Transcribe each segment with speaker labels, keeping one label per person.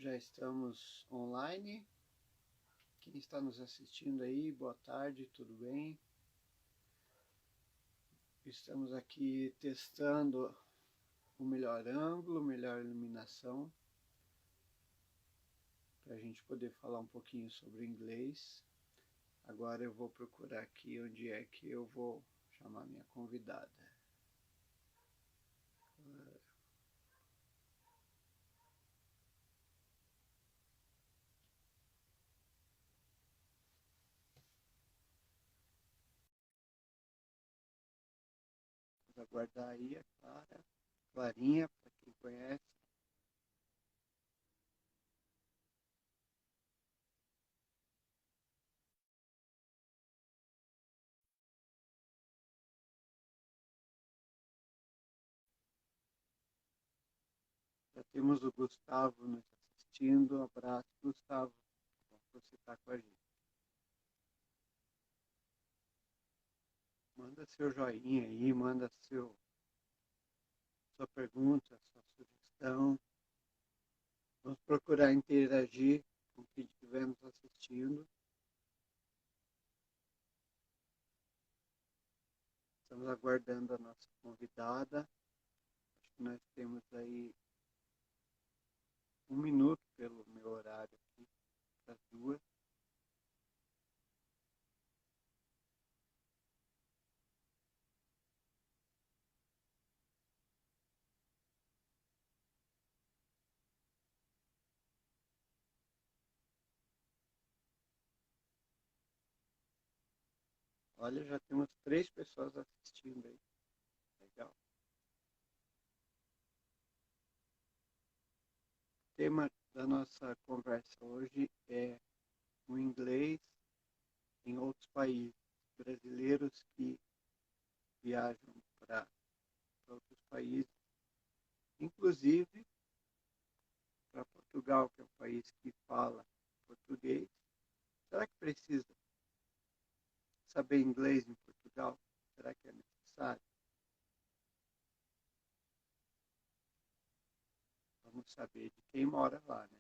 Speaker 1: Já estamos online. Quem está nos assistindo aí, boa tarde, tudo bem? Estamos aqui testando o melhor ângulo, melhor iluminação, para a gente poder falar um pouquinho sobre inglês. Agora eu vou procurar aqui onde é que eu vou chamar minha convidada. Vamos aguardar aí a Clara, Clarinha, para quem conhece. Já temos o Gustavo nos assistindo. Um abraço, Gustavo. Bom que você está com a gente. Manda seu joinha aí, manda sua pergunta, sua sugestão. Vamos procurar interagir com quem estiver nos assistindo. Estamos aguardando a nossa convidada. Acho que nós temos aí 1 minuto pelo meu horário aqui, para as 2. Olha, já temos 3 pessoas assistindo aí. Legal. O tema da nossa conversa hoje é o inglês em outros países. Brasileiros que viajam para outros países, inclusive para Portugal, que é um país que fala português. Será que precisa saber inglês em Portugal? Será que é necessário? Vamos saber de quem mora lá, né?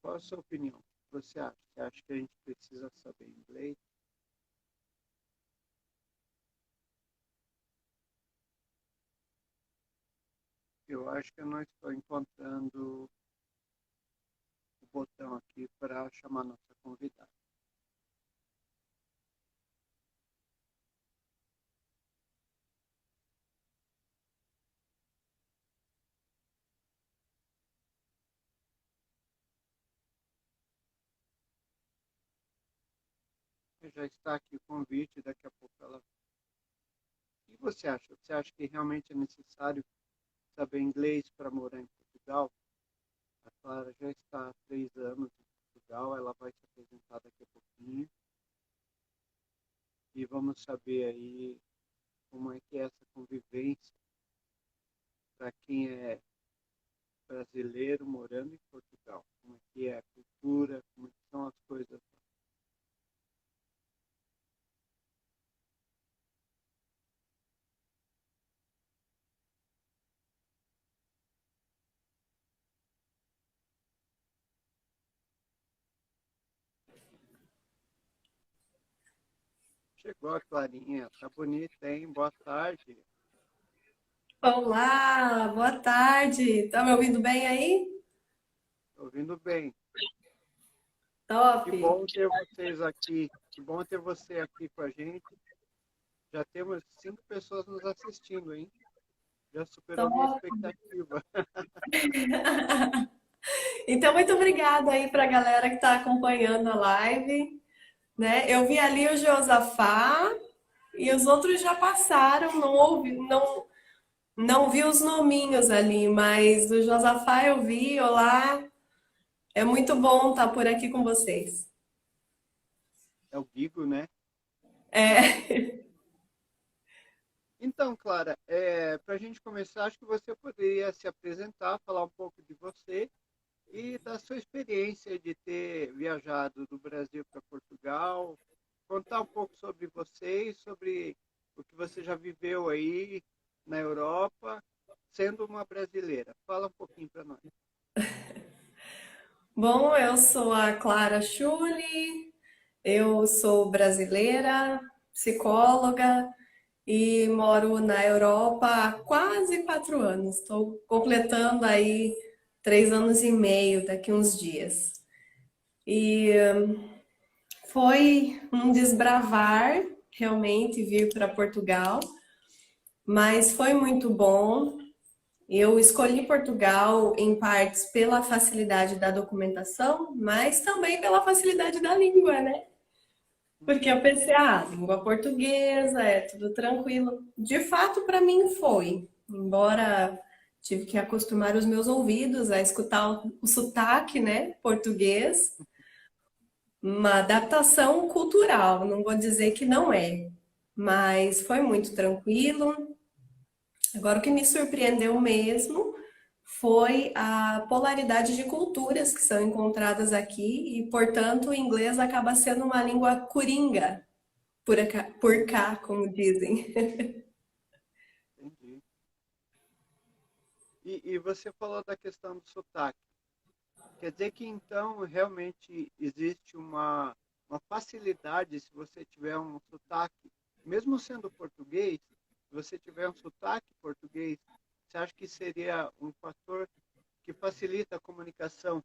Speaker 1: Qual a sua opinião? O que você acha? Você acha que a gente precisa saber inglês? Eu acho que eu não estou encontrando o botão aqui para chamar nossa convidada. Já está aqui o convite, daqui a pouco ela... O que você acha? Você acha que realmente é necessário saber inglês para morar em Portugal? A Clara já está há 3 anos em Portugal, ela vai se apresentar daqui a pouquinho e vamos saber aí como é que é essa convivência para quem é brasileiro morando em Portugal, como é que é a cultura, como é que são as coisas. Chegou a Clarinha, tá bonita, hein? Boa tarde.
Speaker 2: Olá, boa tarde. Tá me ouvindo bem aí?
Speaker 1: Tô ouvindo bem.
Speaker 2: Top.
Speaker 1: Que bom ter vocês aqui. Que bom ter você aqui com a gente. Já temos 5 pessoas nos assistindo, hein? Já superou minha
Speaker 2: Top.
Speaker 1: expectativa.
Speaker 2: Então, muito obrigada aí para a galera que está acompanhando a live, né? Eu vi ali o Josafá e os outros já passaram, não vi os nominhos ali, mas do Josafá eu vi. Olá, é muito bom estar por aqui com vocês.
Speaker 1: É o Guigo, né?
Speaker 2: É,
Speaker 1: Então, Clara, para a gente começar, acho que você poderia se apresentar, falar um pouco de você e da sua experiência de ter viajado do Brasil para Portugal. contar um pouco sobre você e sobre o que você já viveu aí na Europa, sendo uma brasileira. Fala um pouquinho para nós.
Speaker 2: Bom, eu sou a Clara Schulli, eu sou brasileira, psicóloga e moro na Europa há quase 4 anos. Estou completando aí 3 anos e meio daqui uns dias. E foi um desbravar realmente vir para Portugal, mas foi muito bom. Eu escolhi Portugal em partes pela facilidade da documentação, mas também pela facilidade da língua, né? Porque eu pensei, língua portuguesa, é tudo tranquilo. De fato, para mim foi. Embora tive que acostumar os meus ouvidos a escutar o sotaque, né, português, uma adaptação cultural, não vou dizer que não é, mas foi muito tranquilo. Agora, o que me surpreendeu mesmo foi a polaridade de culturas que são encontradas aqui e, portanto, o inglês acaba sendo uma língua coringa, por cá, como dizem.
Speaker 1: Entendi. E você falou da questão do sotaque. Quer dizer que então realmente existe uma facilidade se você tiver um sotaque, mesmo sendo português, se você tiver um sotaque português, você acha que seria um fator que facilita a comunicação?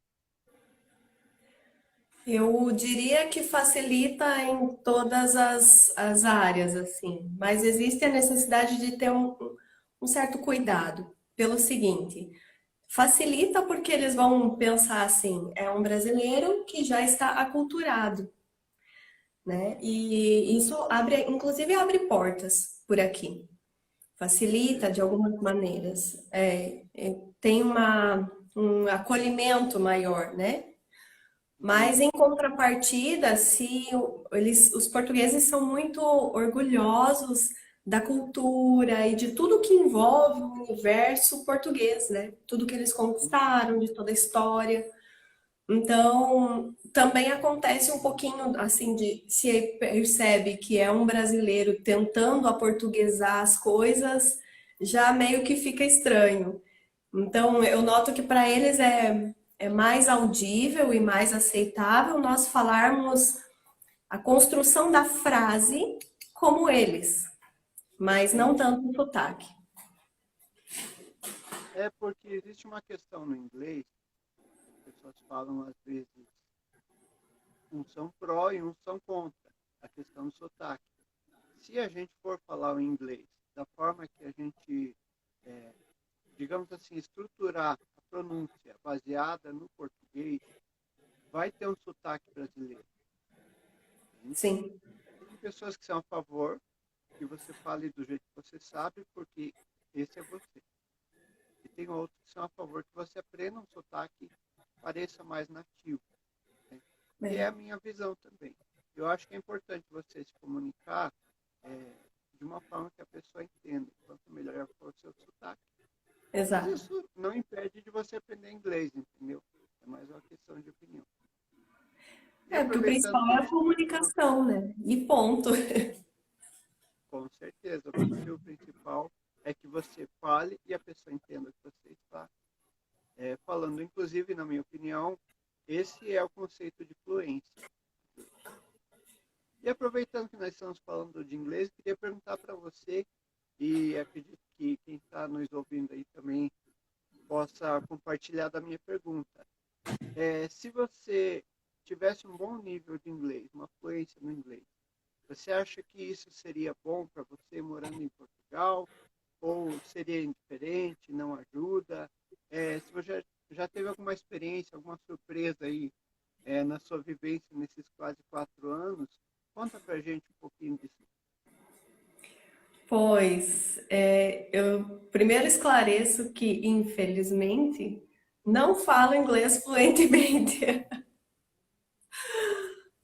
Speaker 2: Eu diria que facilita em todas as áreas, assim, mas existe a necessidade de ter um certo cuidado. Pelo seguinte, facilita porque eles vão pensar assim, é um brasileiro que já está aculturado, né? E isso abre, inclusive abre portas por aqui. Facilita de algumas maneiras. Tem um acolhimento maior, né?
Speaker 1: Uhum.
Speaker 2: Mas em contrapartida, se os portugueses são muito orgulhosos da cultura e de tudo que envolve o universo português, né? Tudo que eles conquistaram, de toda a história. Então, também acontece um pouquinho assim de se percebe que é um brasileiro tentando aportuguesar as coisas, já meio que fica estranho. Então, eu noto que para eles é mais audível e mais aceitável nós falarmos a construção da frase como eles, mas não
Speaker 1: Entendi.
Speaker 2: tanto no sotaque.
Speaker 1: É porque existe uma questão no inglês, as pessoas falam às vezes, uns são pró e uns são contra a questão do sotaque. Se a gente for falar o inglês da forma que a gente, é, digamos assim, estruturar a pronúncia baseada no português, vai ter um sotaque brasileiro. Entende?
Speaker 2: Sim,
Speaker 1: Tem pessoas que são a favor que você fale do jeito que você sabe, porque esse é você. E tem outros que são a favor que você aprenda um sotaque que pareça mais nativo. Né? E é a
Speaker 2: é,
Speaker 1: minha visão também. Eu acho que é importante você se comunicar é, de uma forma que a pessoa entenda. Quanto melhor for o seu sotaque. Mas
Speaker 2: exato.
Speaker 1: isso não impede de você aprender inglês, entendeu? É mais uma questão de opinião. E
Speaker 2: É, porque o
Speaker 1: aproveitando
Speaker 2: principal
Speaker 1: que
Speaker 2: é
Speaker 1: a
Speaker 2: a
Speaker 1: gente está,
Speaker 2: comunicação, né? E ponto.
Speaker 1: com certeza, o objetivo principal é que você fale e a pessoa entenda o que você está falando. Inclusive, na minha opinião, esse é o conceito de fluência. E aproveitando que nós estamos falando de inglês, queria perguntar para você, e acredito que quem está nos ouvindo aí também possa compartilhar da minha pergunta. Se você tivesse um bom nível de inglês, uma fluência no inglês, você acha que isso seria bom para você morando em Portugal? Ou seria indiferente, não ajuda? Se você já teve alguma experiência, alguma surpresa aí na sua vivência nesses quase 4 anos, conta pra gente um pouquinho disso.
Speaker 2: Pois, eu primeiro esclareço que, infelizmente, não falo inglês fluentemente,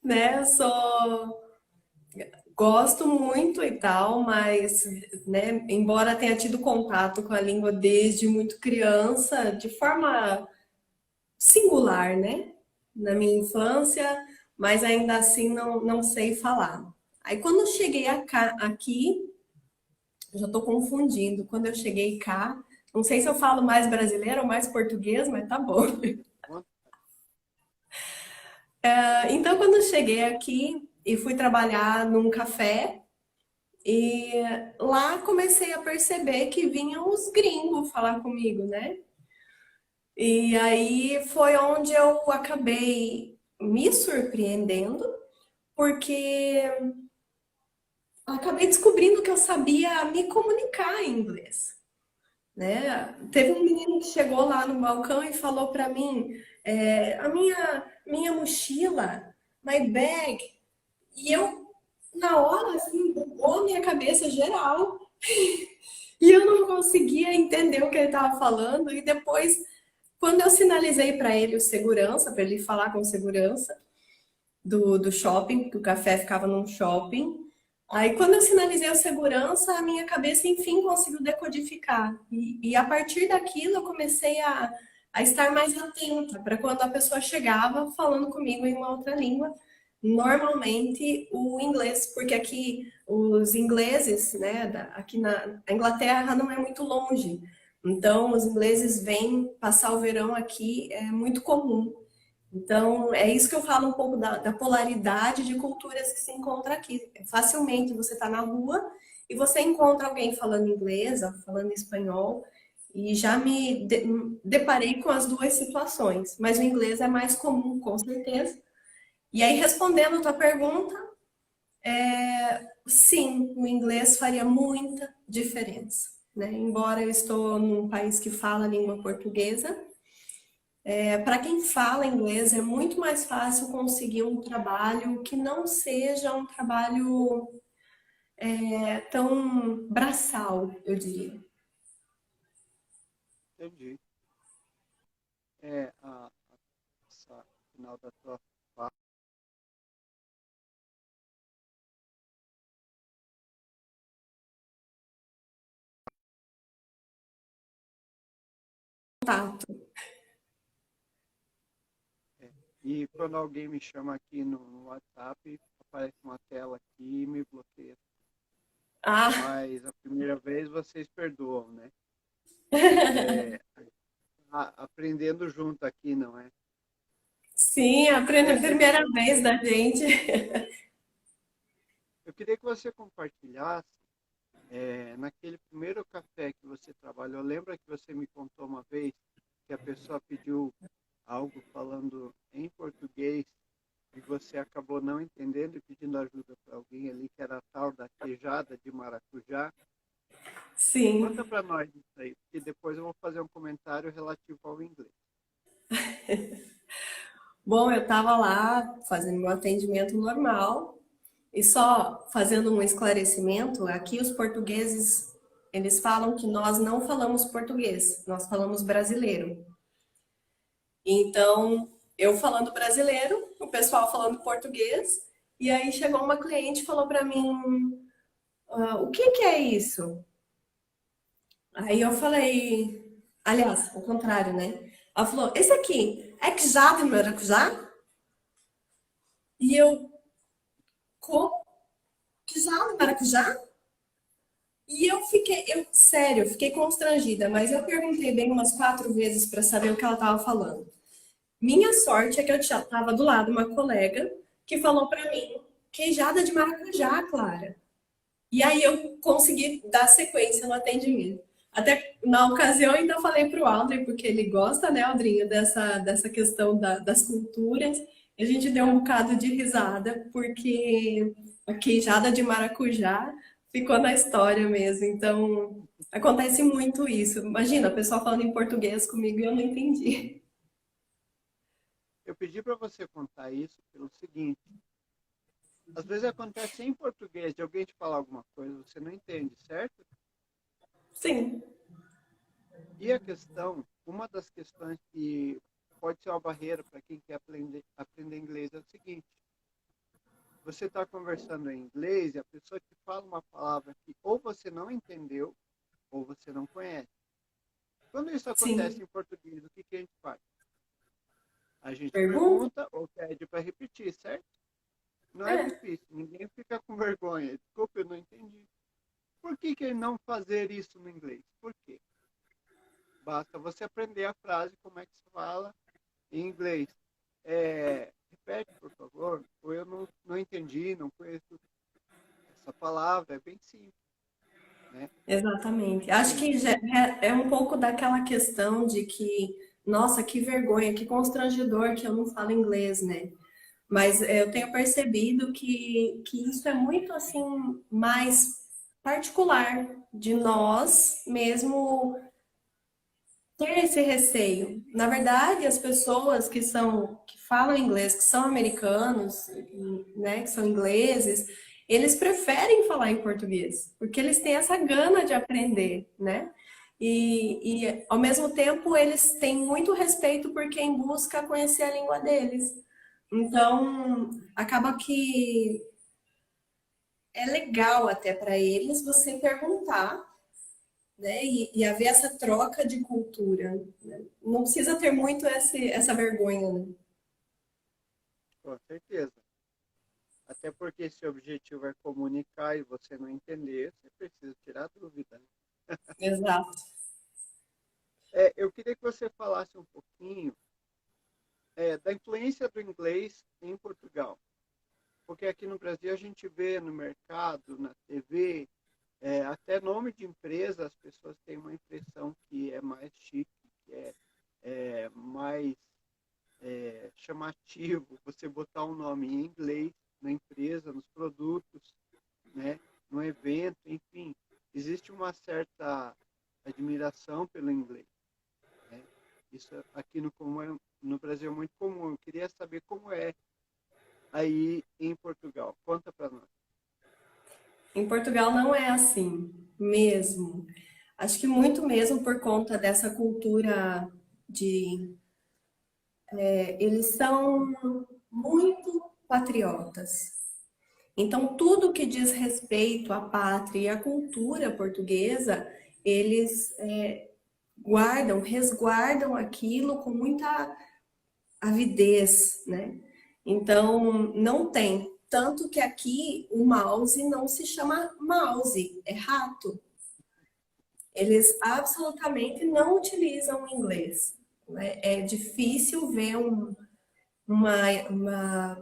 Speaker 2: né? Gosto muito e tal, mas, né, embora tenha tido contato com a língua desde muito criança, de forma singular, né? Na minha infância, mas ainda assim não sei falar. Aí quando eu cheguei aqui, eu já estou confundindo. Quando eu cheguei cá, não sei se eu falo mais brasileiro ou mais português, mas tá bom. Então, quando eu cheguei aqui e fui trabalhar num café, e lá comecei a perceber que vinham os gringos falar comigo, né? E aí foi onde eu acabei me surpreendendo, porque acabei descobrindo que eu sabia me comunicar em inglês, né? Teve um menino que chegou lá no balcão e falou para mim, a minha mochila, my bag, e eu na hora assim bugou a minha cabeça geral e eu não conseguia entender o que ele estava falando e depois quando eu sinalizei para ele o segurança, para ele falar com segurança do shopping, que o café ficava num shopping. Aí, quando eu sinalizei o segurança, a minha cabeça, enfim, conseguiu decodificar. E a partir daquilo, eu comecei a estar mais atenta para quando a pessoa chegava falando comigo em uma outra língua, normalmente o inglês, porque aqui os ingleses, né, aqui na Inglaterra não é muito longe. Então, os ingleses vêm passar o verão aqui, é muito comum. Então, é isso que eu falo um pouco da polaridade de culturas que se encontra aqui. Facilmente você está na rua e você encontra alguém falando inglês, ou falando espanhol, e já deparei com as duas situações, mas o inglês é mais comum, com certeza. E aí, respondendo a tua pergunta, sim, o inglês faria muita diferença, né? Embora eu estou num país que fala a língua portuguesa, para quem fala inglês, é muito mais fácil conseguir um trabalho que não seja um trabalho tão braçal, eu diria.
Speaker 1: Entendi. Essa final da tua fala,
Speaker 2: Tato.
Speaker 1: é, e quando alguém me chama aqui no WhatsApp, aparece uma tela aqui e me bloqueia.
Speaker 2: Ah,
Speaker 1: Mas a primeira vez vocês perdoam, né? É, aprendendo junto aqui, não é?
Speaker 2: sim, aprende a
Speaker 1: É, eu,
Speaker 2: primeira vez da gente.
Speaker 1: eu queria que você compartilhasse, naquele primeiro café que você trabalhou, lembra que você me contou uma vez que a pessoa pediu algo falando em português e você acabou não entendendo e pedindo ajuda para alguém ali, que era a tal da queijada de maracujá.
Speaker 2: Sim.
Speaker 1: Conta para nós isso aí, porque depois eu vou fazer um comentário relativo ao inglês.
Speaker 2: Bom, eu estava lá fazendo meu atendimento normal e só fazendo um esclarecimento, aqui os portugueses, eles falam que nós não falamos português, nós falamos brasileiro. Então, eu falando brasileiro, o pessoal falando português, e aí chegou uma cliente e falou para mim, o que que é isso? Aí eu falei, aliás, o contrário, né? Ela falou, esse aqui é quijá de maracujá? E eu, como? Quijá de maracujá? E eu fiquei, sério, eu fiquei constrangida, mas eu perguntei bem umas 4 vezes para saber o que ela estava falando. Minha sorte é que eu já estava do lado de uma colega que falou para mim, queijada de maracujá, Clara. E aí eu consegui dar sequência no atendimento. Até na ocasião eu ainda falei para o Aldrin, porque ele gosta, né, Aldrinho, dessa questão das culturas. A gente deu um bocado de risada, porque a queijada de maracujá ficou na história mesmo. Então, acontece muito isso. Imagina, a pessoa falando em português comigo e eu não entendi.
Speaker 1: Eu pedi para você contar isso pelo seguinte: às vezes acontece em português de alguém te falar alguma coisa, você não entende, certo?
Speaker 2: Sim,
Speaker 1: E a questão, uma das questões que pode ser uma barreira para quem quer aprender inglês é o seguinte: você está conversando em inglês e a pessoa te fala uma palavra que ou você não entendeu ou você não conhece. Quando isso acontece
Speaker 2: sim.
Speaker 1: em português, o que a gente faz? A gente
Speaker 2: Pergunta?
Speaker 1: pergunta ou pede para repetir, certo? Não é
Speaker 2: É,
Speaker 1: difícil, ninguém fica com vergonha. Desculpa, eu não entendi. Por que não fazer isso no inglês? Por quê? Basta você aprender a frase, como é que se fala em inglês. Repete, por favor, ou eu não entendi, não conheço essa palavra, é bem simples, né?
Speaker 2: exatamente. Acho
Speaker 1: Sim,
Speaker 2: que é um pouco daquela questão de que, nossa, que vergonha, que constrangedor que eu não falo inglês, né? Mas eu tenho percebido que isso é muito assim mais particular de nós mesmo ter esse receio. Na verdade, as pessoas que falam inglês, que são americanos, né, que são ingleses, eles preferem falar em português, porque eles têm essa gana de aprender, né? E ao mesmo tempo eles têm muito respeito por quem busca conhecer a língua deles. Então, acaba que é legal até para eles você perguntar, né? E haver essa troca de cultura, né? Não precisa ter muito essa vergonha, né?
Speaker 1: com certeza. Até porque se o objetivo é comunicar e você não entender, você precisa tirar dúvida, né?
Speaker 2: Exato.
Speaker 1: Eu queria que você falasse um pouquinho da influência do inglês em Portugal. Porque aqui no Brasil a gente vê no mercado, na TV, até nome de empresa, as pessoas têm uma impressão que é mais chique, que é mais chamativo você botar um nome em inglês na empresa, nos produtos, né, no evento, enfim. Existe uma certa admiração pelo inglês, né? Isso aqui no Brasil é muito comum. Eu queria saber como é aí em Portugal. Conta para nós.
Speaker 2: Em Portugal não é assim, mesmo. Acho que muito mesmo por conta dessa cultura de. Eles são muito patriotas. Então, tudo que diz respeito à pátria e à cultura portuguesa, eles guardam, resguardam aquilo com muita avidez, né? Então, não tem. Tanto que aqui o mouse não se chama mouse, é rato. Eles absolutamente não utilizam o inglês, né? É difícil ver uma, uma,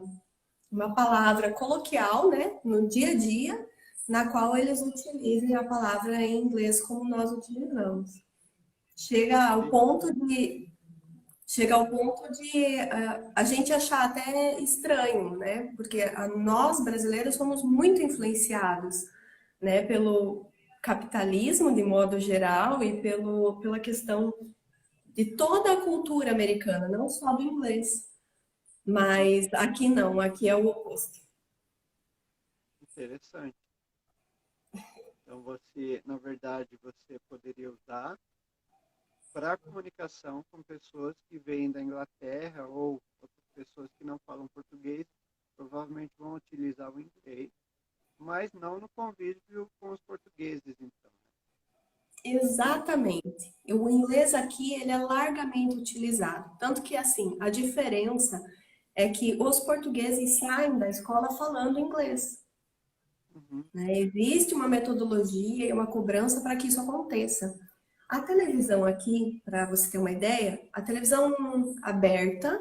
Speaker 2: uma palavra coloquial, né, no dia a dia, na qual eles utilizem a palavra em inglês como nós utilizamos. Chega ao ponto de a gente achar até estranho, né? Porque nós brasileiros somos muito influenciados, né, pelo capitalismo de modo geral e pela questão de toda a cultura americana, não só do inglês. Mas aqui não, aqui é o oposto.
Speaker 1: Interessante. Então você, na verdade, você poderia usar para comunicação com pessoas que vêm da Inglaterra ou outras pessoas que não falam português, provavelmente vão utilizar o inglês, mas não no convívio com os portugueses, então.
Speaker 2: Exatamente. O inglês aqui ele é largamente utilizado, tanto que assim a diferença é que os portugueses saem da escola falando inglês,
Speaker 1: Uhum.
Speaker 2: né? Existe uma metodologia e uma cobrança para que isso aconteça. A televisão aqui, para você ter uma ideia, a televisão aberta,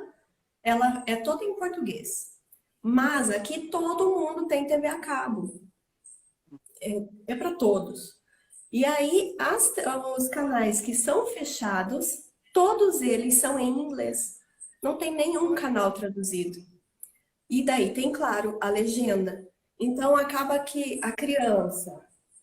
Speaker 2: ela é toda em português. Mas aqui todo mundo tem TV a cabo, é para todos. E aí, os canais que são fechados, todos eles são em inglês. Não tem nenhum
Speaker 1: Olha,
Speaker 2: canal traduzido. E daí tem, claro, a legenda. Então, acaba que a criança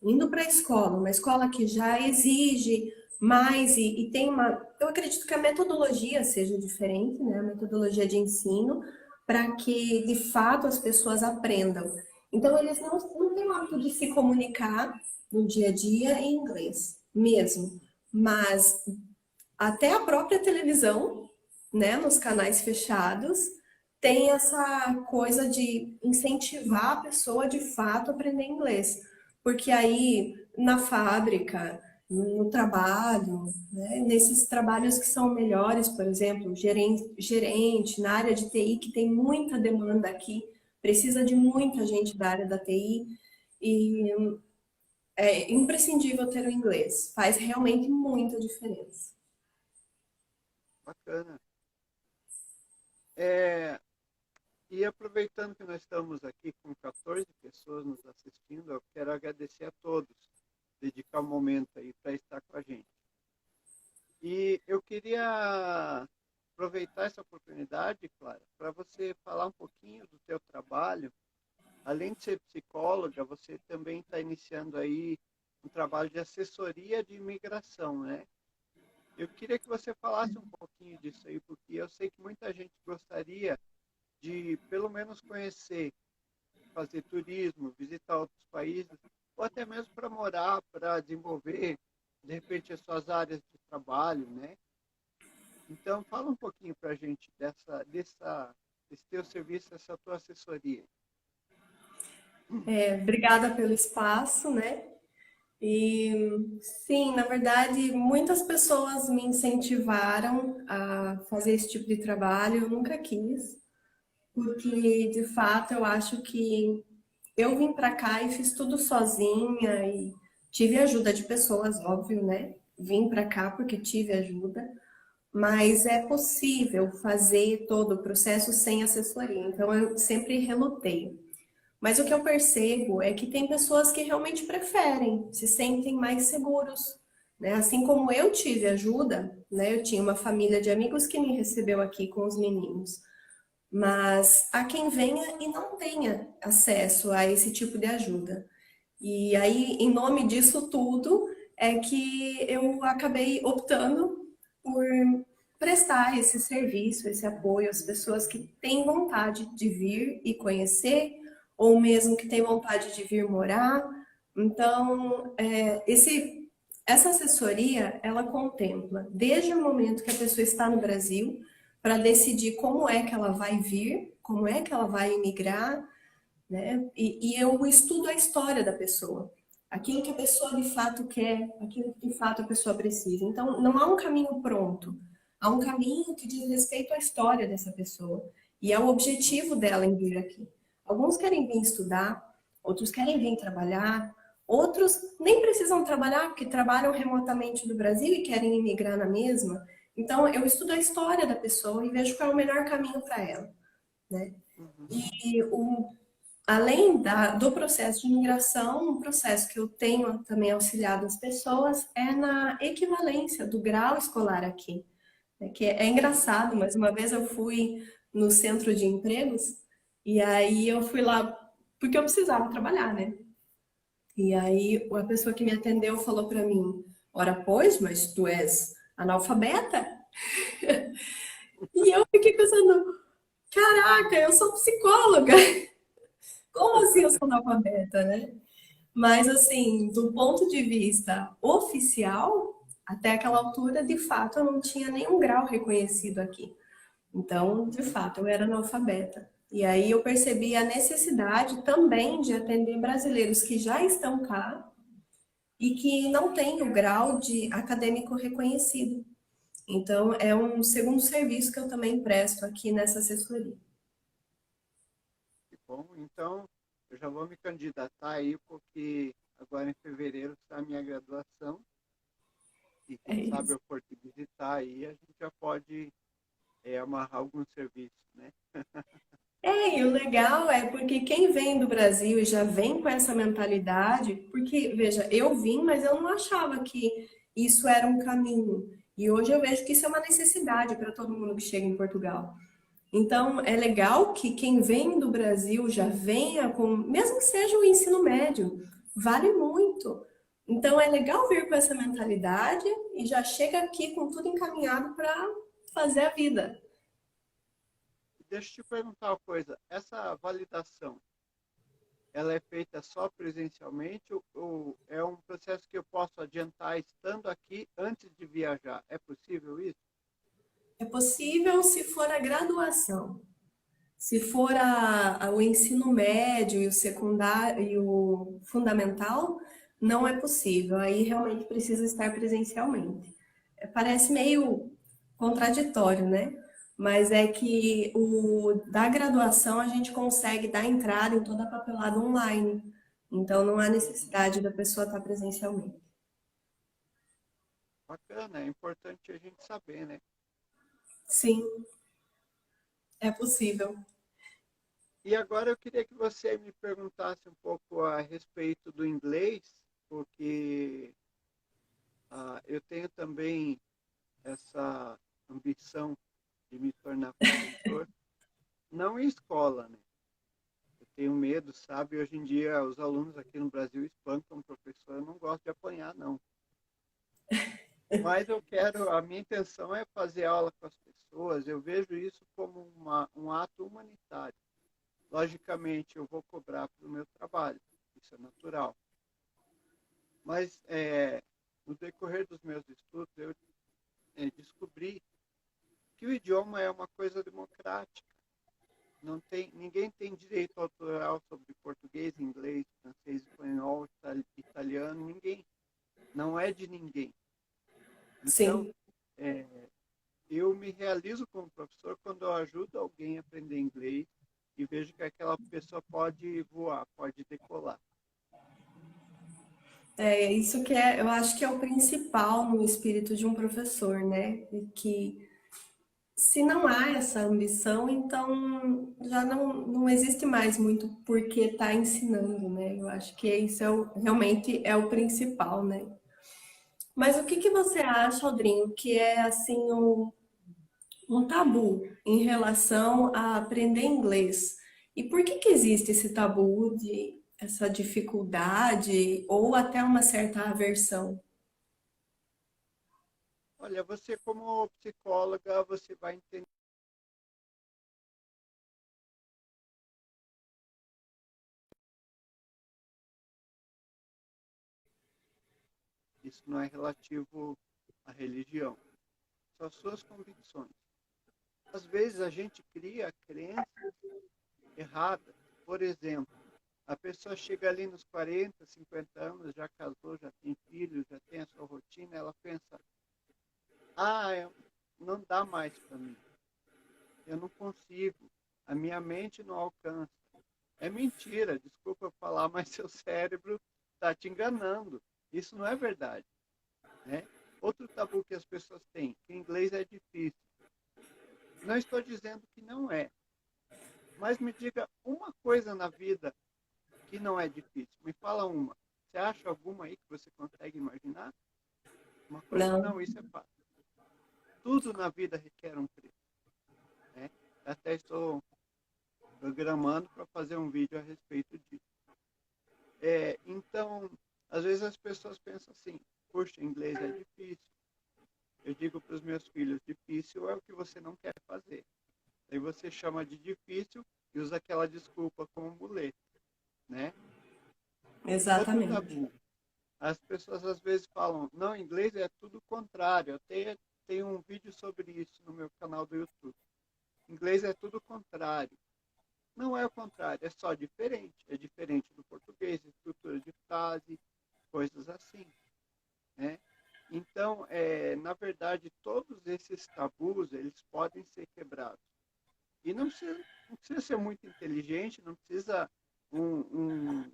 Speaker 2: indo para a escola, uma escola que já exige mais e tem uma. Eu acredito que a metodologia seja diferente, né? A metodologia de ensino, para que de fato as pessoas aprendam. Então, eles não têm o hábito de se comunicar no dia a dia em inglês, mesmo. Mas até a própria televisão, né, nos canais fechados, tem essa coisa de incentivar a pessoa de fato a aprender inglês. Porque aí na fábrica, no trabalho, né? Nesses trabalhos que são melhores, por exemplo, gerente na área de TI, que tem muita demanda aqui, precisa de muita gente da área da TI, e é imprescindível ter o inglês, faz realmente muita diferença.
Speaker 1: Bacana. É, e aproveitando que nós estamos aqui com 14 pessoas nos assistindo, eu quero agradecer a todos, dedicar um momento aí para estar com a gente. E eu queria aproveitar essa oportunidade, Clara, para você falar um pouquinho do teu trabalho. Além de ser psicóloga, você também está iniciando aí um trabalho de assessoria de imigração, né? Eu queria que você falasse um pouquinho disso aí, porque eu sei que muita gente gostaria de, pelo menos, conhecer, fazer turismo, visitar outros países, ou até mesmo para morar, para desenvolver, de repente, as suas áreas de trabalho, né? Então, fala um pouquinho para a gente desse teu serviço, dessa tua assessoria.
Speaker 2: Obrigada pelo espaço, né? E sim, na verdade, muitas pessoas me incentivaram a fazer esse tipo de trabalho, eu nunca quis, porque de fato eu acho que eu vim para cá e fiz tudo sozinha e tive ajuda de pessoas, óbvio, né? Vim para cá porque tive ajuda, mas é possível fazer todo o processo sem assessoria, então eu sempre relutei. Mas o que eu percebo é que tem pessoas que realmente preferem, se sentem mais seguros, né? Assim como eu tive ajuda, né? Eu tinha uma família de amigos que me recebeu aqui com os meninos. Mas há quem venha e não tenha acesso a esse tipo de ajuda. E aí, em nome disso tudo, é que eu acabei optando por prestar esse serviço, esse apoio às pessoas que têm vontade de vir e conhecer, ou mesmo que têm vontade de vir morar. Então, essa assessoria, ela contempla desde o momento que a pessoa está no Brasil, para decidir como é que ela vai vir, como é que ela vai imigrar, né? E eu estudo a história da pessoa, aquilo que a pessoa de fato quer, aquilo que de fato a pessoa precisa. Então, não há um caminho pronto, há um caminho que diz respeito à história dessa pessoa e ao objetivo dela em vir aqui. Alguns querem vir estudar, outros querem vir trabalhar, outros nem precisam trabalhar porque trabalham remotamente do Brasil e querem imigrar na mesma. Então, eu estudo a história da pessoa e vejo qual é o melhor caminho para ela, né?
Speaker 1: Uhum.
Speaker 2: E além do processo de imigração, um processo que eu tenho também auxiliado as pessoas é na equivalência do grau escolar aqui. Que é engraçado, mas uma vez eu fui no centro de empregos e aí eu fui lá porque eu precisava trabalhar, né? E aí a pessoa que me atendeu falou para mim: ora, pois, mas tu és analfabeta? E eu fiquei pensando: caraca, eu sou psicóloga. Como assim eu sou analfabeta, né? Mas, assim, do ponto de vista oficial, até aquela altura, de fato, eu não tinha nenhum grau reconhecido aqui. Então, de
Speaker 1: Uhum.
Speaker 2: fato, eu era analfabeta. E aí eu percebi a necessidade também de atender brasileiros que já estão cá e que não têm o grau de acadêmico reconhecido. Então, é um segundo serviço que eu também presto aqui nessa assessoria.
Speaker 1: Que bom. Então, eu já vou me candidatar aí, porque agora em fevereiro está a minha graduação. E
Speaker 2: É
Speaker 1: quem sabe
Speaker 2: isso.
Speaker 1: eu for te visitar aí, a gente já pode amarrar algum serviço, né?
Speaker 2: E o legal é porque quem vem do Brasil e já vem com essa mentalidade, porque, veja, eu vim, mas eu não achava que isso era um caminho. E hoje eu vejo que isso é uma necessidade para todo mundo que chega em Portugal. Então, é legal que quem vem do Brasil já venha com, mesmo que seja o ensino médio, vale muito. Então, é legal vir com essa mentalidade e já chega aqui com tudo encaminhado para fazer a vida.
Speaker 1: E deixa eu te perguntar uma coisa. Essa validação, ela é feita só presencialmente ou é um processo que eu posso adiantar estando aqui antes de viajar? É possível isso?
Speaker 2: É possível se for a graduação. Se for o ensino médio e o secundário e o fundamental, não é possível. Aí realmente precisa estar presencialmente. Parece meio contraditório, né? Mas é que da graduação a gente consegue dar entrada em toda a papelada online. Então não há necessidade da pessoa estar presencialmente.
Speaker 1: Bacana, é importante a gente saber, né?
Speaker 2: Sim, é possível.
Speaker 1: E agora eu queria que você me perguntasse um pouco a respeito do inglês, porque eu tenho também essa ambição de me tornar professor, não em escola, né? Eu tenho medo, sabe? Hoje em dia os alunos aqui no Brasil espancam o professor, eu não gosto de apanhar, não. Mas eu quero, a minha intenção é fazer aula com as pessoas, eu vejo isso como um ato humanitário. Logicamente, eu vou cobrar pelo meu trabalho, isso é natural. Mas, no decorrer dos meus estudos, eu descobri que o idioma é uma coisa democrática. Não tem, ninguém tem direito autoral sobre português, inglês, francês, espanhol, italiano, ninguém. Não é de ninguém. Então,
Speaker 2: Sim.
Speaker 1: é, eu me realizo como professor quando eu ajudo alguém a aprender inglês e vejo que aquela pessoa pode voar, pode decolar.
Speaker 2: É isso que eu acho que é o principal no espírito de um professor, né? E que se não há essa ambição, então já não existe mais muito por que estar ensinando, né? Eu acho que isso realmente é o principal, né? Mas o que que você acha, Aldrinho, que é assim um tabu em relação a aprender inglês? E por que que existe esse tabu de essa dificuldade ou até uma certa aversão?
Speaker 1: Olha, você como psicóloga, você vai entender. Isso não é relativo à religião, são as suas convicções. Às vezes a gente cria crenças erradas. Por exemplo, a pessoa chega ali nos 40, 50 anos, já casou, já tem filhos, já tem a sua rotina, ela pensa, não dá mais para mim, eu não consigo, a minha mente não alcança. É mentira, desculpa falar, mas seu cérebro está te enganando. Isso não é verdade, né? Outro tabu que as pessoas têm, que inglês é difícil. Não estou dizendo que não é, mas me diga uma coisa na vida que não é difícil. Me fala uma. Você acha alguma aí que você consegue imaginar? Uma coisa,
Speaker 2: Não.
Speaker 1: não, isso é fácil. Tudo na vida requer um preço, né? Até estou programando para fazer um vídeo a respeito disso. Então, às vezes as pessoas pensam assim, puxa, inglês é difícil. Eu digo para os meus filhos, difícil é o que você não quer fazer. Aí você chama de difícil e usa aquela desculpa como muleta, né? Outro
Speaker 2: Exatamente.
Speaker 1: tabu. As pessoas às vezes falam, não, inglês é tudo contrário. Eu tenho um vídeo sobre isso no meu canal do YouTube. Inglês é tudo contrário. Não é o contrário, é só diferente. É diferente do português, estrutura de frase, coisas assim, né? Então, na verdade, todos esses tabus, eles podem ser quebrados. E não precisa ser muito inteligente, não precisa um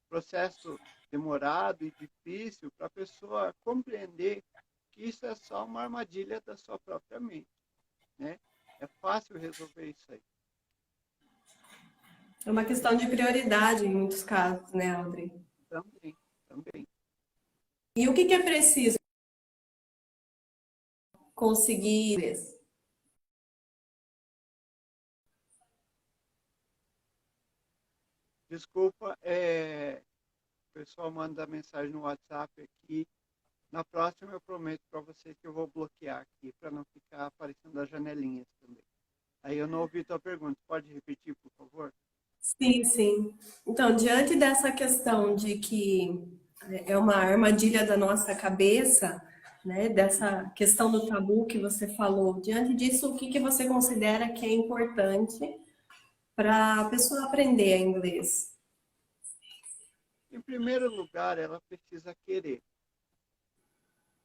Speaker 1: processo demorado e difícil para a pessoa compreender que isso é só uma armadilha da sua própria mente, né? É fácil resolver isso aí.
Speaker 2: É uma questão de prioridade em muitos casos, né, Audrey?
Speaker 1: Também, também.
Speaker 2: E o que que é preciso conseguir?
Speaker 1: Desculpa, o pessoal manda mensagem no WhatsApp aqui. Na próxima eu prometo para você que eu vou bloquear aqui para não ficar aparecendo as janelinhas também. Aí eu não ouvi tua pergunta. Pode repetir, por favor?
Speaker 2: Sim, sim. Então, diante dessa questão de que é uma armadilha da nossa cabeça, né, dessa questão do tabu que você falou, diante disso, o que que você considera que é importante para a pessoa aprender inglês?
Speaker 1: Em primeiro lugar, ela precisa querer.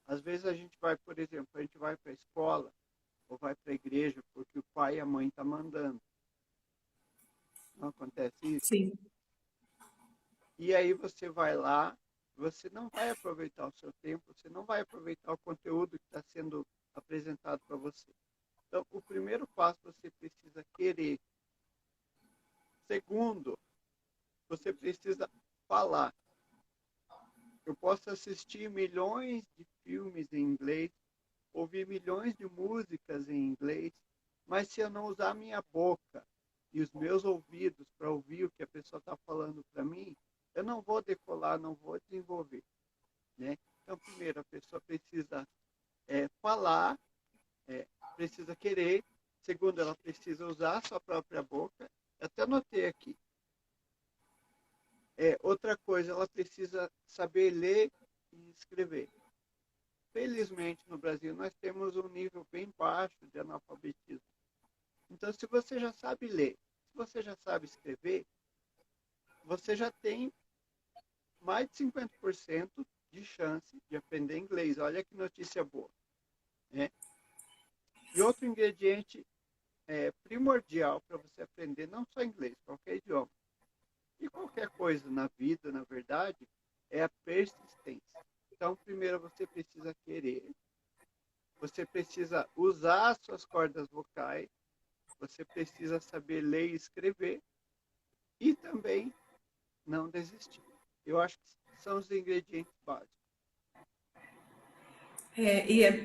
Speaker 1: Às vezes a gente vai, por exemplo, a gente vai para a escola ou vai para a igreja porque o pai e a mãe estão mandando. Não acontece isso?
Speaker 2: Sim.
Speaker 1: E aí você vai lá, você não vai aproveitar o seu tempo, você não vai aproveitar o conteúdo que está sendo apresentado para você. Então, o primeiro passo, você precisa querer. Segundo, você precisa falar. Eu posso assistir milhões de filmes em inglês, ouvir milhões de músicas em inglês, mas se eu não usar minha boca e os meus ouvidos para ouvir o que a pessoa está falando para mim, eu não vou decolar, não vou desenvolver, né? Então, primeiro, a pessoa precisa falar, precisa querer. Segundo, ela precisa usar a sua própria boca. Eu até anotei aqui. Outra coisa, ela precisa saber ler e escrever. Felizmente, no Brasil, nós temos um nível bem baixo de analfabetismo. Então, se você já sabe ler, se você já sabe escrever, você já tem mais de 50% de chance de aprender inglês. Olha que notícia boa, né? E outro ingrediente primordial para você aprender não só inglês, qualquer idioma, e qualquer coisa na vida, na verdade, é a persistência. Então, primeiro você precisa querer, você precisa usar as suas cordas vocais, você precisa saber ler e escrever, e também não desistir. Eu acho que são os ingredientes básicos.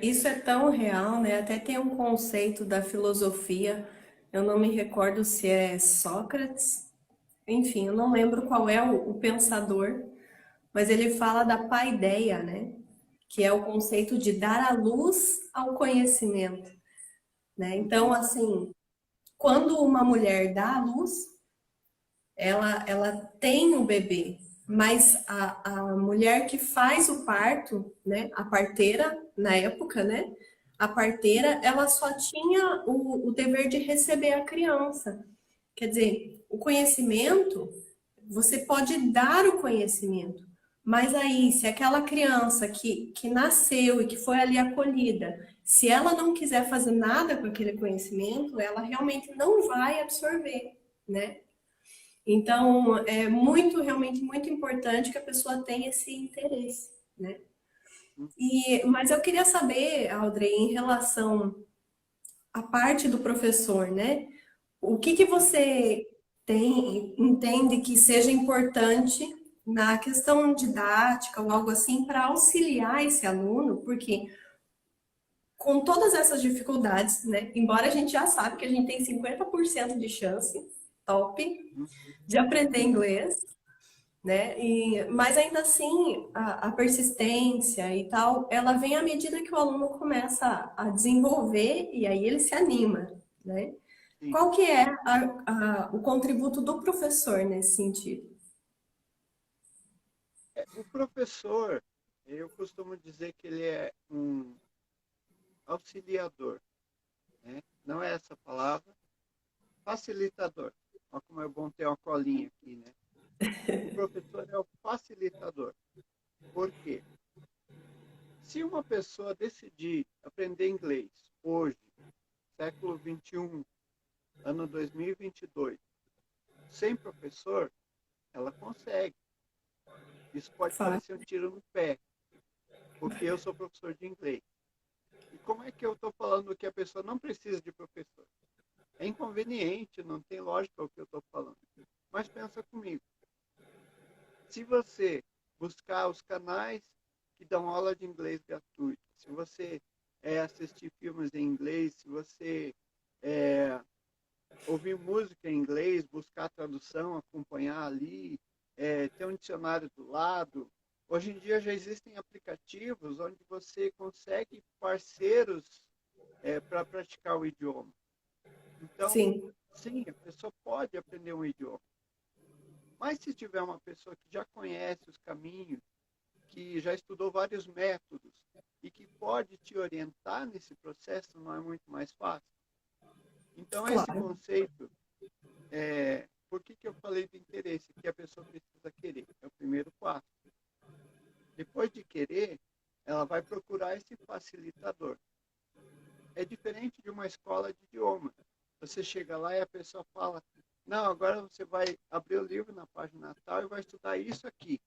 Speaker 2: Isso é tão real, né? Até tem um conceito da filosofia, eu não me recordo se é Sócrates, enfim, eu não lembro qual é o pensador, mas ele fala da paideia, né? Que é o conceito de dar a luz ao conhecimento, né? Então,
Speaker 1: Uhum.
Speaker 2: assim, quando uma mulher dá a luz, ela tem o bebê, mas a mulher que faz o parto, né, a parteira, na época, né, a parteira, ela só tinha o dever de receber a criança. Quer dizer, o conhecimento, você pode dar o conhecimento, mas aí, se aquela criança que nasceu e que foi ali acolhida, se ela não quiser fazer nada com aquele conhecimento, ela realmente não vai absorver, né? Então, é muito, realmente muito importante que a pessoa tenha esse interesse, né? Mas eu queria saber, Audrey, em relação à parte do professor, né? O que que você entende que seja importante na questão didática ou algo assim para auxiliar esse aluno? Porque com todas essas dificuldades, né? Embora a gente já sabe que a gente tem 50% de chance, top, de aprender inglês, né? Mas ainda assim, a persistência e tal, ela vem à medida que o aluno começa a desenvolver e aí ele se anima, né?
Speaker 1: Sim.
Speaker 2: Qual que é o contributo do professor nesse sentido?
Speaker 1: O professor, eu costumo dizer que ele é um auxiliador, né? Não é essa palavra, facilitador. Olha como é bom ter uma colinha aqui, né? O professor é o facilitador. Por quê? Se uma pessoa decidir aprender inglês hoje, século 21, ano 2022, sem professor, ela consegue. Isso pode parecer um tiro no pé, porque eu sou professor de inglês. E como é que eu estou falando que a pessoa não precisa de professor? É inconveniente, não tem lógica o que eu estou falando. Mas pensa comigo. Se você buscar os canais que dão aula de inglês gratuito, se você assistir filmes em inglês, se você ouvir música em inglês, buscar tradução, acompanhar ali, ter um dicionário do lado. Hoje em dia já existem aplicativos onde você consegue parceiros para praticar o idioma. Então,
Speaker 2: Sim,
Speaker 1: sim, a pessoa pode aprender um idioma. Mas se tiver uma pessoa que já conhece os caminhos, que já estudou vários métodos e que pode te orientar nesse processo, não é muito mais fácil? Então, esse
Speaker 2: claro.
Speaker 1: conceito, por que eu falei do interesse? Que a pessoa precisa querer, é o primeiro ponto. querer, ela vai procurar esse facilitador. É diferente de uma escola de idiomas. Você chega lá e a pessoa fala, não, agora você vai abrir o livro na página tal e vai estudar isso aqui.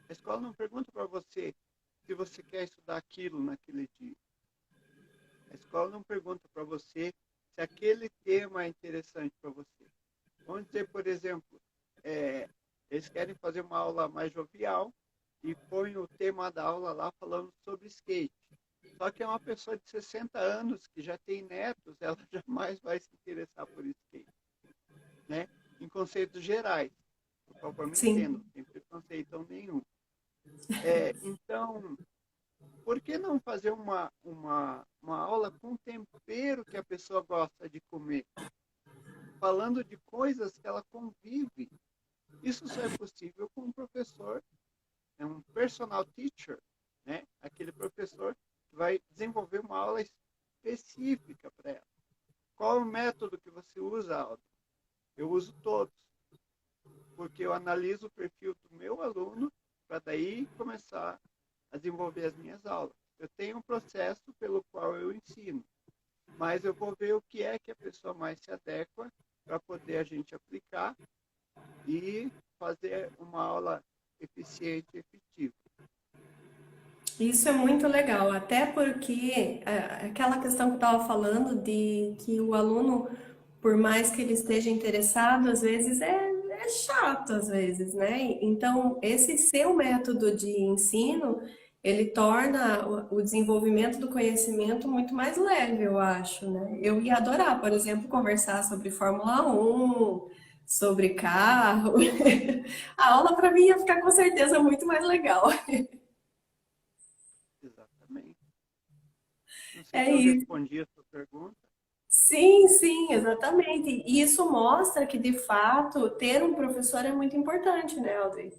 Speaker 1: A escola não pergunta para você se você quer estudar aquilo naquele dia. A escola não pergunta para você se aquele tema é interessante para você. Vamos dizer, por exemplo, eles querem fazer uma aula mais jovial e põem o tema da aula lá falando sobre skate. Só que é uma pessoa de 60 anos que já tem netos, ela jamais vai se interessar por skate, né? Em conceitos gerais, por favor, me entendam,
Speaker 2: Sim.
Speaker 1: sem preconceito nenhum. Então, por que não fazer uma aula com tempero que a pessoa gosta de comer? Falando de coisas que ela convive. Isso só é possível com um professor, um personal teacher, né? Aquele professor que vai desenvolver uma aula específica para ela. Qual é o método que você usa, Aldo? Eu uso todos, porque eu analiso o perfil do meu aluno para daí começar a desenvolver as minhas aulas. Eu tenho um processo pelo qual eu ensino, mas eu vou ver o que é que a pessoa mais se adequa para poder a gente aplicar e fazer uma aula eficiente e efetiva.
Speaker 2: Isso é muito legal, até porque aquela questão que eu estava falando de que o aluno, por mais que ele esteja interessado, às vezes é chato, às vezes, né? Então, esse seu método de ensino, ele torna o desenvolvimento do conhecimento muito mais leve, eu acho, né? Eu ia adorar, por exemplo, conversar sobre Fórmula 1, sobre carro. A aula para mim ia ficar com certeza muito mais legal.
Speaker 1: Exatamente. Não sei
Speaker 2: É
Speaker 1: se eu
Speaker 2: isso.
Speaker 1: respondi a sua pergunta.
Speaker 2: Sim, sim, exatamente. E isso mostra que, de fato, ter um professor é muito importante, né, Audrey?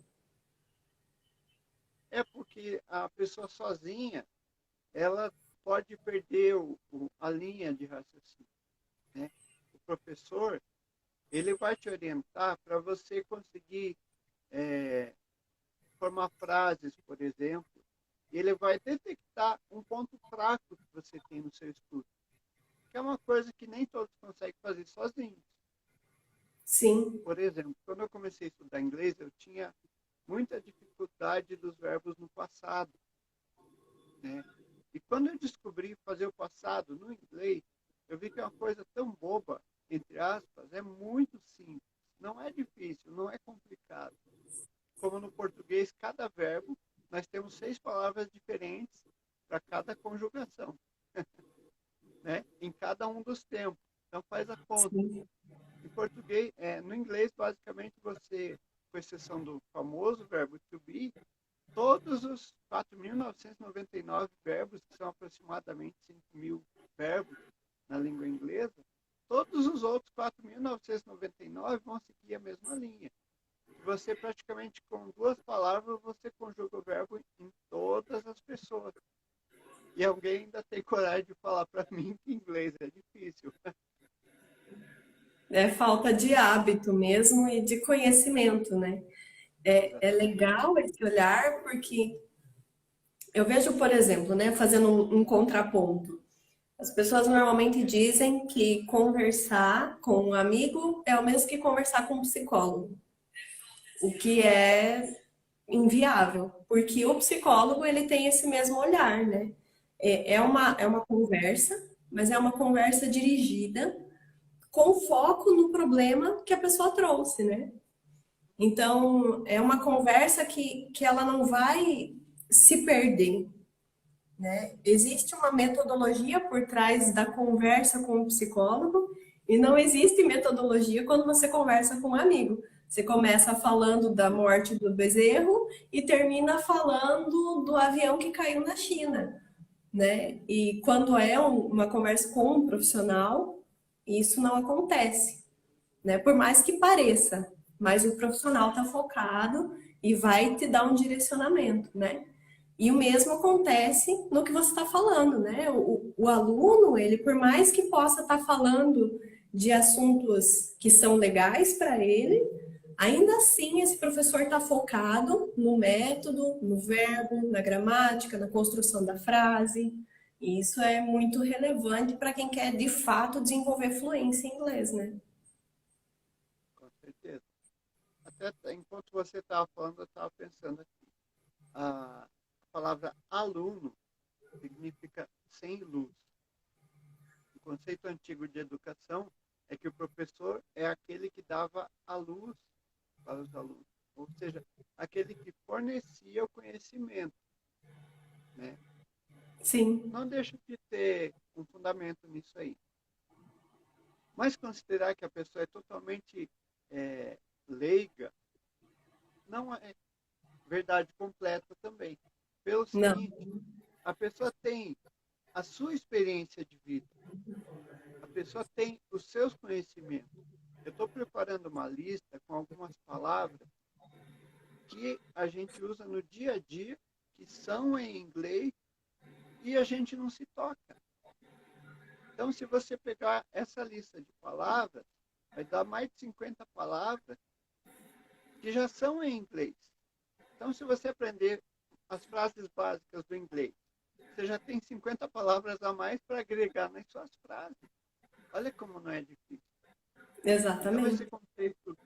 Speaker 1: É porque a pessoa sozinha, ela pode perder a linha de raciocínio, né? O professor, ele vai te orientar para você conseguir formar frases, por exemplo. Ele vai detectar um ponto fraco que você tem no seu estudo, que é uma coisa que nem todos conseguem fazer sozinhos.
Speaker 2: Sim,
Speaker 1: Por exemplo, quando eu comecei a estudar inglês, eu tinha muita dificuldade dos verbos no passado, né? E quando eu descobri fazer o passado no inglês, eu vi que é uma coisa tão boba, entre aspas, é muito simples. Não é difícil, não é complicado. Como no português, cada verbo, nós temos 6 palavras diferentes para cada conjugação, né? Em cada um dos tempos. Então faz a conta.
Speaker 2: sim.
Speaker 1: Em português, no inglês, basicamente, você, com exceção do famoso verbo to be, todos os 4.999 verbos, que são aproximadamente 5.000 verbos na língua inglesa, todos os outros 4.999 vão seguir a mesma linha. Você praticamente com 2 palavras, você conjuga o verbo em todas as pessoas. E alguém ainda tem coragem de falar para mim que inglês é difícil.
Speaker 2: É falta de hábito mesmo e de conhecimento, né? É
Speaker 1: Exatamente.
Speaker 2: legal esse olhar porque eu vejo, por exemplo, né, fazendo um contraponto. As pessoas normalmente dizem que conversar com um amigo é o mesmo que conversar com um psicólogo, o que é inviável, porque o psicólogo ele tem esse mesmo olhar, né? É uma conversa, mas é uma conversa dirigida com foco no problema que a pessoa trouxe, né? Então, é uma conversa que ela não vai se perder, né? Existe uma metodologia por trás da conversa com o psicólogo e não existe metodologia quando você conversa com um amigo. Você começa falando da morte do bezerro e termina falando do avião que caiu na China, né? E quando é uma conversa com um profissional, isso não acontece, né? Por mais que pareça, mas o profissional está focado e vai te dar um direcionamento, né? E o mesmo acontece no que você está falando, né? O aluno, ele, por mais que possa estar falando de assuntos que são legais para ele, ainda assim esse professor está focado no método, no verbo, na gramática, na construção da frase. E isso é muito relevante para quem quer de fato desenvolver fluência em inglês, né?
Speaker 1: Com certeza. Até enquanto você estava falando, eu estava pensando aqui. A palavra aluno significa sem luz. O conceito antigo de educação é que o professor é aquele que dava a luz para os alunos, ou seja, aquele que fornecia o conhecimento, né?
Speaker 2: Sim,
Speaker 1: Não deixa de ter um fundamento nisso aí. Mas considerar que a pessoa é totalmente leiga não é verdade completa também. Pelo
Speaker 2: não,
Speaker 1: seguinte, a pessoa tem a sua experiência de vida, a pessoa tem os seus conhecimentos. Eu estou preparando uma lista com algumas palavras que a gente usa no dia a dia, que são em inglês, e a gente não se toca. Então, se você pegar essa lista de palavras, vai dar mais de 50 palavras que já são em inglês. Então, se você aprender as frases básicas do inglês, você já tem 50 palavras a mais para agregar nas suas frases. Olha como não é difícil. Então, esse
Speaker 2: exatamente.
Speaker 1: conceito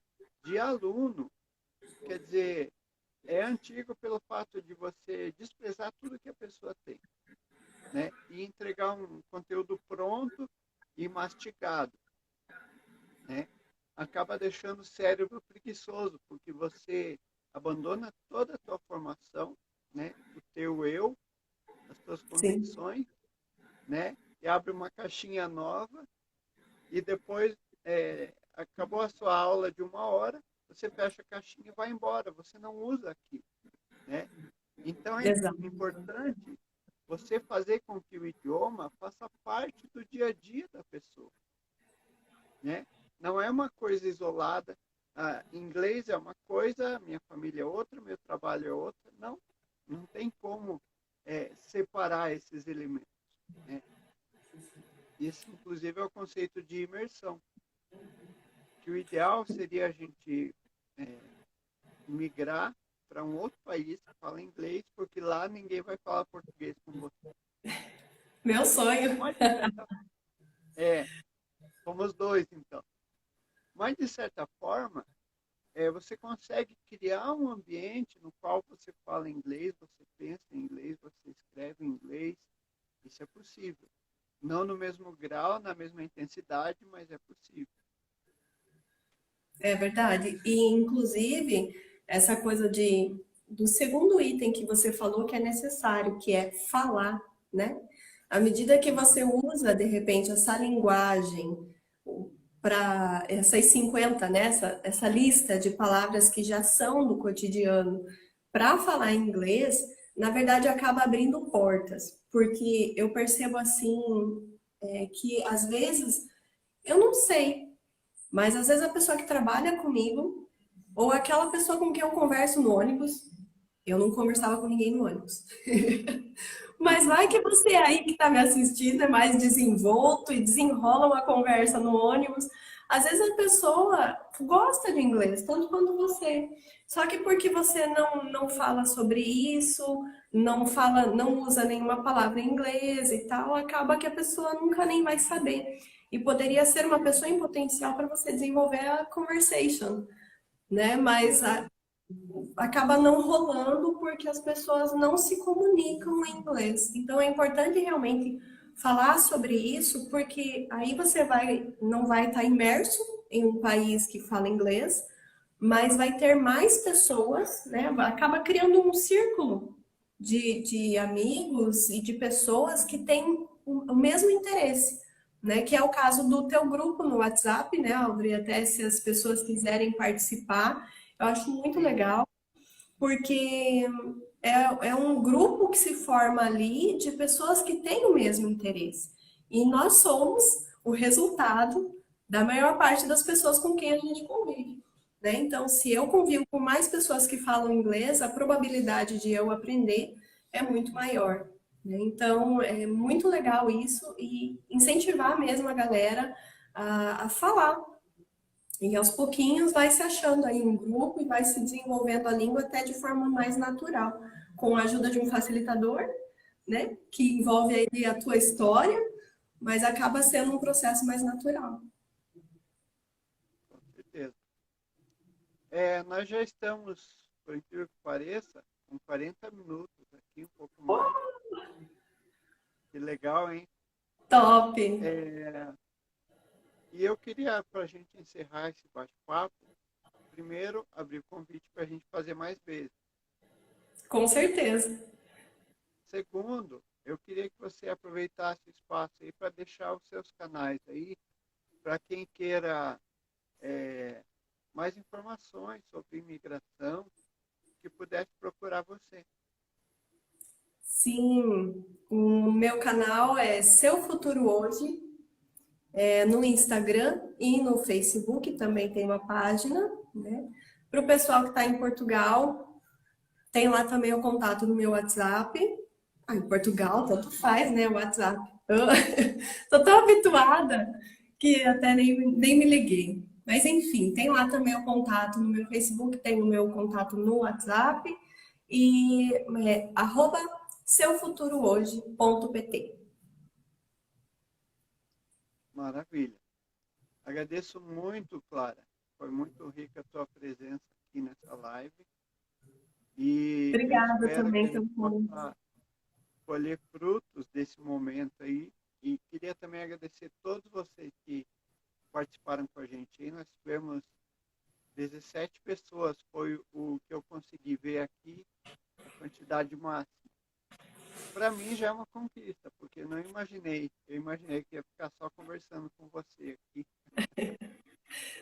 Speaker 1: de aluno, quer dizer, é antigo pelo fato de você desprezar tudo que a pessoa tem, né? E entregar um conteúdo pronto e mastigado, né? Acaba deixando o cérebro preguiçoso, porque você abandona toda a tua formação, né? O teu eu, as tuas
Speaker 2: Sim,
Speaker 1: convicções, né? E abre uma caixinha nova e depois acabou a sua aula de 1 hora, você fecha a caixinha e vai embora. Você não usa aquilo, né? Então é
Speaker 2: exato.
Speaker 1: importante você fazer com que o idioma faça parte do dia a dia da pessoa, né? Não é uma coisa isolada. Inglês é uma coisa, minha família é outra, meu trabalho é outra. Não, não tem como separar esses elementos, né? Isso, inclusive, é o conceito de imersão, que o ideal seria a gente migrar para um outro país que fala inglês, porque lá ninguém vai falar português com você.
Speaker 2: Meu sonho.
Speaker 1: Mas, de certa, é, somos dois, então. Mas, de certa forma, você consegue criar um ambiente no qual você fala inglês, você pensa em inglês, você escreve em inglês. Isso é possível. Não no mesmo grau, na mesma intensidade, mas é possível.
Speaker 2: É verdade. E, inclusive, essa coisa do segundo item que você falou que é necessário, que é falar, né? À medida que você usa, de repente, essa linguagem para essas 50, né? Essa lista de palavras que já são do cotidiano para falar inglês, na verdade, acaba abrindo portas. Porque eu percebo, assim, que às vezes eu não sei, mas às vezes a pessoa que trabalha comigo, ou aquela pessoa com quem eu converso no ônibus, eu não conversava com ninguém no ônibus. Mas vai que você aí que está me assistindo é mais desenvolto e desenrola uma conversa no ônibus. Às vezes a pessoa gosta de inglês, tanto quanto você. Só que porque você não fala sobre isso, não fala, não usa nenhuma palavra em inglês e tal, acaba que a pessoa nunca nem vai saber. E poderia ser uma pessoa em potencial para você desenvolver a conversation, né? Acaba não rolando porque as pessoas não se comunicam em inglês. Então é importante realmente falar sobre isso, porque aí você não vai estar imerso em um país que fala inglês, mas vai ter mais pessoas, né? Acaba criando um círculo de amigos e de pessoas que têm o mesmo interesse, né? Que é o caso do teu grupo no WhatsApp, né, Audrey? Até se as pessoas quiserem participar, eu acho muito
Speaker 1: Sim,
Speaker 2: legal porque é um grupo que se forma ali de pessoas que têm o mesmo interesse. E nós somos o resultado da maior parte das pessoas com quem a gente convive. Né? Então, se eu convivo com mais pessoas que falam inglês, a probabilidade de eu aprender é muito maior. Né? Então, é muito legal isso e incentivar mesmo a galera a falar E aos pouquinhos vai se achando aí um grupo e vai se desenvolvendo a língua até de forma mais natural, com a ajuda de um facilitador, né, que envolve aí a tua história, mas acaba sendo um processo mais natural.
Speaker 1: Com certeza. Nós já estamos, por incrível que pareça, com 40 minutos aqui, um pouco mais. Que legal, hein?
Speaker 2: Top!
Speaker 1: E eu queria, para a gente encerrar esse bate-papo, primeiro abrir o convite para a gente fazer mais vezes.
Speaker 2: Com certeza.
Speaker 1: Segundo, eu queria que você aproveitasse o espaço aí para deixar os seus canais aí, para quem queira mais informações sobre imigração, que pudesse procurar você.
Speaker 2: Sim, o meu canal é Seu Futuro Hoje, no Instagram e no Facebook também tem uma página, né? Para o pessoal que está em Portugal, tem lá também o contato no meu WhatsApp. Em Portugal, tanto faz, né? O WhatsApp. Tô tão habituada que até nem me liguei. Mas enfim, tem lá também o contato no meu Facebook, tem o meu contato no WhatsApp e @seufuturohoje.pt.
Speaker 1: Maravilha. Agradeço muito, Clara. Foi muito rica a tua presença aqui nessa live. E eu
Speaker 2: Obrigada
Speaker 1: espero que
Speaker 2: também
Speaker 1: a gente
Speaker 2: pelo convite.
Speaker 1: possa colher frutos desse momento aí. E queria também agradecer a todos vocês que participaram com a gente aí. Nós tivemos 17 pessoas, foi o que eu consegui ver aqui, a quantidade máxima. Para mim já é uma conquista, porque eu imaginei que ia ficar só conversando com você aqui.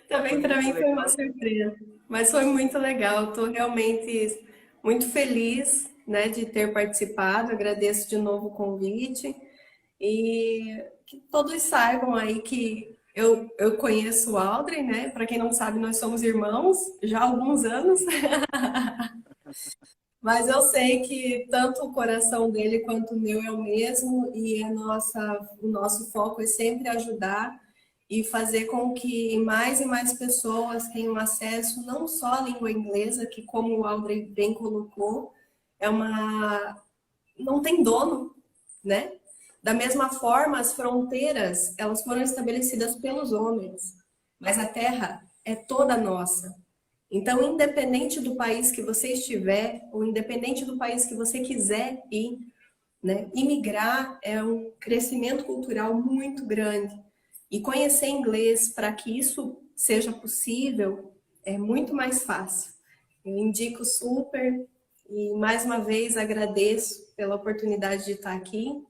Speaker 2: Também para mim foi uma
Speaker 1: Legal.
Speaker 2: surpresa, mas foi muito legal. Estou realmente muito feliz, né, de ter participado. Agradeço de novo o convite e que todos saibam aí que eu conheço o Aldrin, né? Para quem não sabe, nós somos irmãos já há alguns anos, mas eu sei que tanto o coração dele quanto o meu é o mesmo e o nosso foco é sempre ajudar e fazer com que mais e mais pessoas tenham acesso não só à língua inglesa, que como o Aldrin bem colocou, não tem dono, né? Da mesma forma, as fronteiras, elas foram estabelecidas pelos homens, mas a terra é toda nossa. Então, independente do país que você estiver, ou independente do país que você quiser ir, né, imigrar é um crescimento cultural muito grande. E conhecer inglês para que isso seja possível é muito mais fácil. Eu indico super e mais uma vez agradeço pela oportunidade de estar aqui.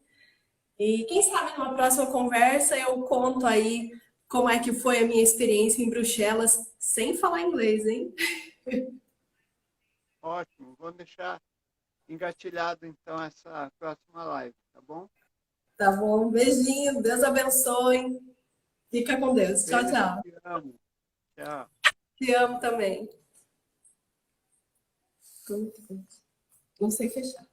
Speaker 2: E quem sabe numa próxima conversa eu conto aí como é que foi a minha experiência em Bruxelas sem falar inglês, hein?
Speaker 1: Ótimo. Vou deixar engatilhado então essa próxima live, tá bom?
Speaker 2: Tá bom, um beijinho, Deus abençoe. Fica com Deus. Tchau,
Speaker 1: Beijo,
Speaker 2: tchau.
Speaker 1: te amo. Tchau.
Speaker 2: Te amo também. Não sei fechar.